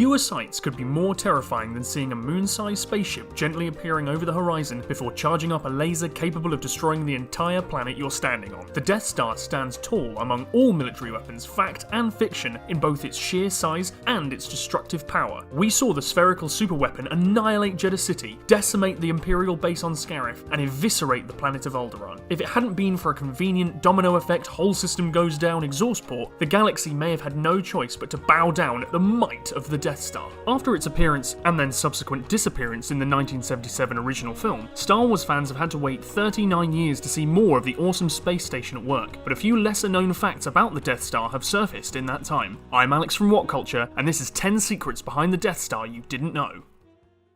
Fewer sights could be more terrifying than seeing a moon-sized spaceship gently appearing over the horizon before charging up a laser capable of destroying the entire planet you're standing on. The Death Star stands tall among all military weapons, fact and fiction, in both its sheer size and its destructive power. We saw the spherical superweapon annihilate Jeddah City, decimate the Imperial base on Scarif, and eviscerate the planet of Alderaan. If it hadn't been for a convenient domino effect whole system goes down exhaust port, the galaxy may have had no choice but to bow down at the might of the Death Star. After its appearance and then subsequent disappearance in the 1977 original film, Star Wars fans have had to wait 39 years to see more of the awesome space station at work, but a few lesser known facts about the Death Star have surfaced in that time. I'm Alex from What Culture, and this is 10 secrets behind the Death Star you didn't know.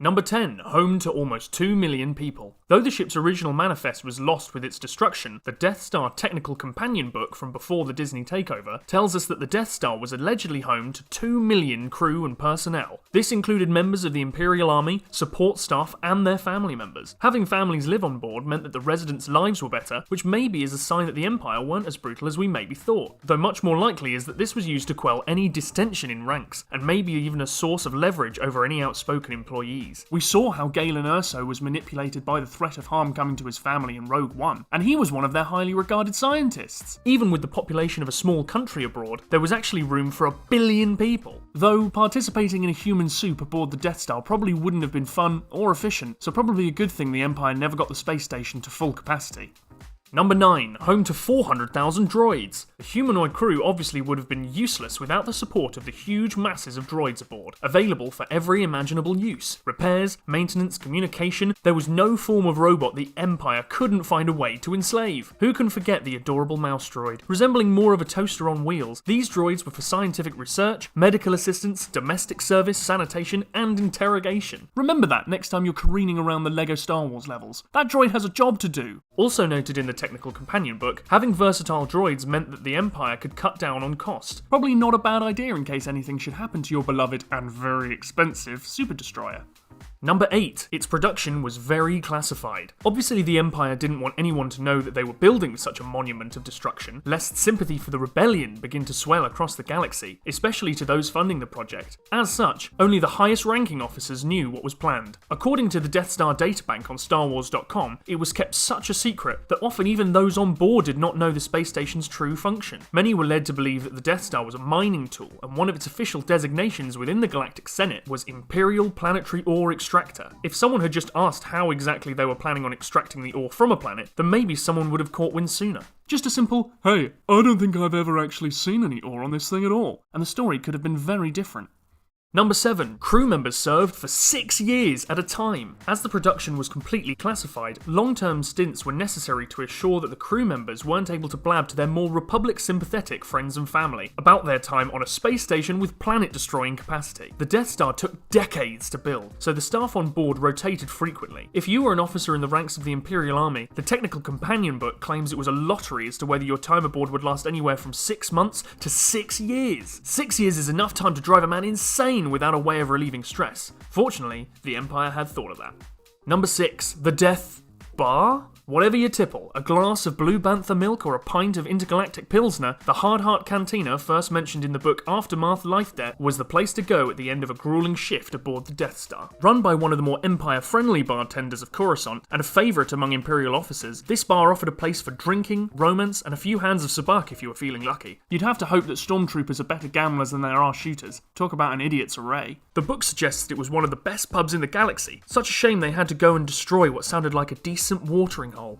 Number 10, home to almost 2 million people. Though the ship's original manifest was lost with its destruction, the Death Star Technical Companion book from before the Disney takeover tells us that the Death Star was allegedly home to 2 million crew and personnel. This included members of the Imperial Army, support staff, and their family members. Having families live on board meant that the residents' lives were better, which maybe is a sign that the Empire weren't as brutal as we maybe thought. Though much more likely is that this was used to quell any distension in ranks, and maybe even a source of leverage over any outspoken employees. We saw how Galen Erso was manipulated by the threat of harm coming to his family in Rogue One, and he was one of their highly regarded scientists. Even with the population of a small country abroad, there was actually room for 1 billion people. Though participating in a human soup aboard the Death Star probably wouldn't have been fun or efficient, so probably a good thing the Empire never got the space station to full capacity. Number 9, home to 400,000 droids. The humanoid crew obviously would have been useless without the support of the huge masses of droids aboard, available for every imaginable use. Repairs, maintenance, communication, there was no form of robot the Empire couldn't find a way to enslave. Who can forget the adorable mouse droid? Resembling more of a toaster on wheels, these droids were for scientific research, medical assistance, domestic service, sanitation, and interrogation. Remember that next time you're careening around the LEGO Star Wars levels. That droid has a job to do. Also noted in the Technical Companion book, having versatile droids meant that the Empire could cut down on cost. Probably not a bad idea in case anything should happen to your beloved and very expensive Super Destroyer. Number 8, its production was very classified. Obviously the Empire didn't want anyone to know that they were building such a monument of destruction, lest sympathy for the rebellion begin to swell across the galaxy, especially to those funding the project. As such, only the highest ranking officers knew what was planned. According to the Death Star databank on StarWars.com, it was kept such a secret that often even those on board did not know the space station's true function. Many were led to believe that the Death Star was a mining tool, and one of its official designations within the Galactic Senate was Imperial Planetary Ore Extractor. If someone had just asked how exactly they were planning on extracting the ore from a planet, then maybe someone would have caught wind sooner. Just a simple, hey, I don't think I've ever actually seen any ore on this thing at all, and the story could have been very different. Number 7, crew members served for 6 years at a time. As the production was completely classified, long-term stints were necessary to assure that the crew members weren't able to blab to their more Republic-sympathetic friends and family about their time on a space station with planet-destroying capacity. The Death Star took decades to build, so the staff on board rotated frequently. If you were an officer in the ranks of the Imperial Army, the Technical Companion book claims it was a lottery as to whether your time aboard would last anywhere from 6 months to 6 years. 6 years is enough time to drive a man insane without a way of relieving stress. Fortunately, the Empire had thought of that. Number 6, the Death Bar? Whatever you tipple, a glass of Blue Bantha milk or a pint of intergalactic Pilsner, the Hard Heart Cantina, first mentioned in the book Aftermath Life Debt, was the place to go at the end of a grueling shift aboard the Death Star. Run by one of the more Empire-friendly bartenders of Coruscant, and a favourite among Imperial officers, this bar offered a place for drinking, romance, and a few hands of sabak if you were feeling lucky. You'd have to hope that stormtroopers are better gamblers than there are shooters. Talk about an idiot's array. The book suggests that it was one of the best pubs in the galaxy. Such a shame they had to go and destroy what sounded like a decent watering hole.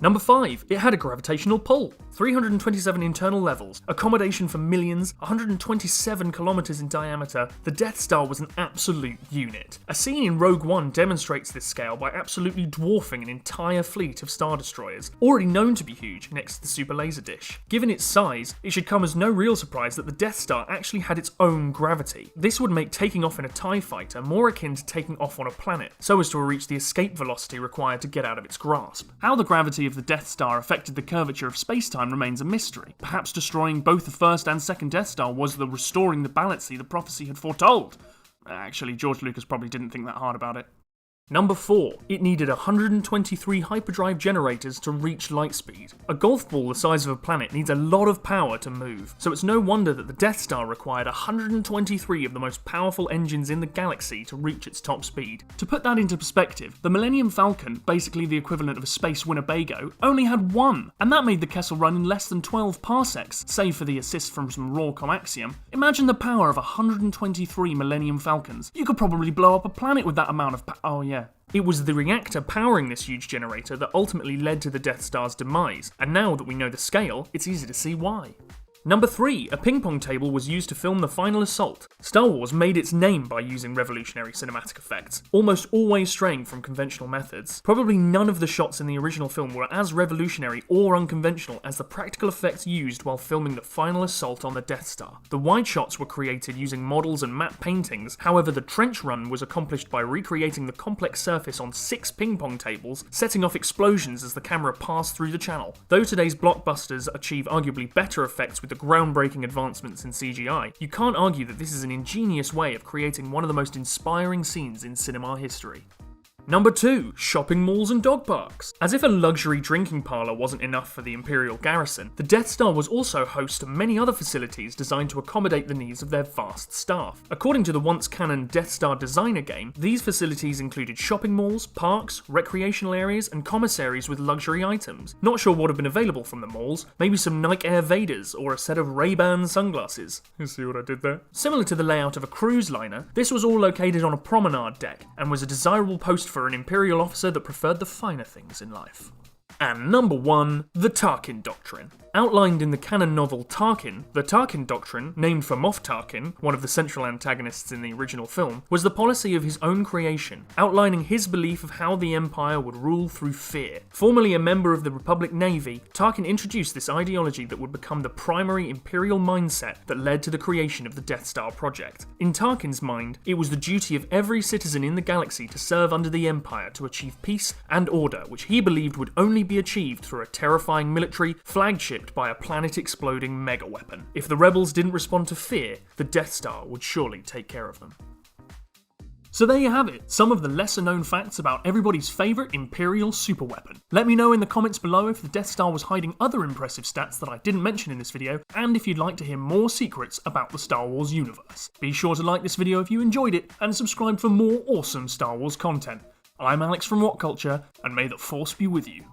Number 5, it had a gravitational pull. 327 internal levels, accommodation for millions, 127 kilometers in diameter, the Death Star was an absolute unit. A scene in Rogue One demonstrates this scale by absolutely dwarfing an entire fleet of Star Destroyers, already known to be huge next to the Super Laser Dish. Given its size, it should come as no real surprise that the Death Star actually had its own gravity. This would make taking off in a TIE fighter more akin to taking off on a planet, so as to reach the escape velocity required to get out of its grasp. How the gravity of the Death Star affected the curvature of space-time remains a mystery. Perhaps destroying both the first and second Death Star was the restoring the balance the prophecy had foretold. Actually, George Lucas probably didn't think that hard about it. Number 4. It needed 123 hyperdrive generators to reach light speed. A golf ball the size of a planet needs a lot of power to move, so it's no wonder that the Death Star required 123 of the most powerful engines in the galaxy to reach its top speed. To put that into perspective, the Millennium Falcon, basically the equivalent of a space Winnebago, only had one, and that made the Kessel Run in less than 12 parsecs, save for the assist from some raw coaxium. Imagine the power of 123 Millennium Falcons. You could probably blow up a planet with that amount of oh yeah. It was the reactor powering this huge generator that ultimately led to the Death Star's demise, and now that we know the scale, it's easy to see why. Number 3. A ping pong table was used to film the final assault. Star Wars made its name by using revolutionary cinematic effects, almost always straying from conventional methods. Probably none of the shots in the original film were as revolutionary or unconventional as the practical effects used while filming the final assault on the Death Star. The wide shots were created using models and matte paintings, however the trench run was accomplished by recreating the complex surface on 6 ping pong tables, setting off explosions as the camera passed through the channel. Though today's blockbusters achieve arguably better effects with the groundbreaking advancements in CGI, you can't argue that this is an ingenious way of creating one of the most inspiring scenes in cinema history. Number 2. Shopping malls and dog parks. As if a luxury drinking parlour wasn't enough for the Imperial garrison, the Death Star was also host to many other facilities designed to accommodate the needs of their vast staff. According to the once canon Death Star designer game, these facilities included shopping malls, parks, recreational areas, and commissaries with luxury items. Not sure what had been available from the malls, maybe some Nike Air Vaders or a set of Ray-Ban sunglasses. You see what I did there? Similar to the layout of a cruise liner, this was all located on a promenade deck and was a desirable post for an Imperial officer that preferred the finer things in life. And number 1, the Tarkin doctrine. Outlined in the canon novel Tarkin, the Tarkin doctrine, named for Moff Tarkin, one of the central antagonists in the original film, was the policy of his own creation, outlining his belief of how the Empire would rule through fear. Formerly a member of the Republic Navy, Tarkin introduced this ideology that would become the primary Imperial mindset that led to the creation of the Death Star project. In Tarkin's mind, it was the duty of every citizen in the galaxy to serve under the Empire to achieve peace and order, which he believed would only be achieved through a terrifying military flagshipped by a planet-exploding megaweapon. If the rebels didn't respond to fear, the Death Star would surely take care of them. So there you have it, some of the lesser known facts about everybody's favourite Imperial superweapon. Let me know in the comments below if the Death Star was hiding other impressive stats that I didn't mention in this video, and if you'd like to hear more secrets about the Star Wars universe. Be sure to like this video if you enjoyed it, and subscribe for more awesome Star Wars content. I'm Alex from What Culture, and may the Force be with you.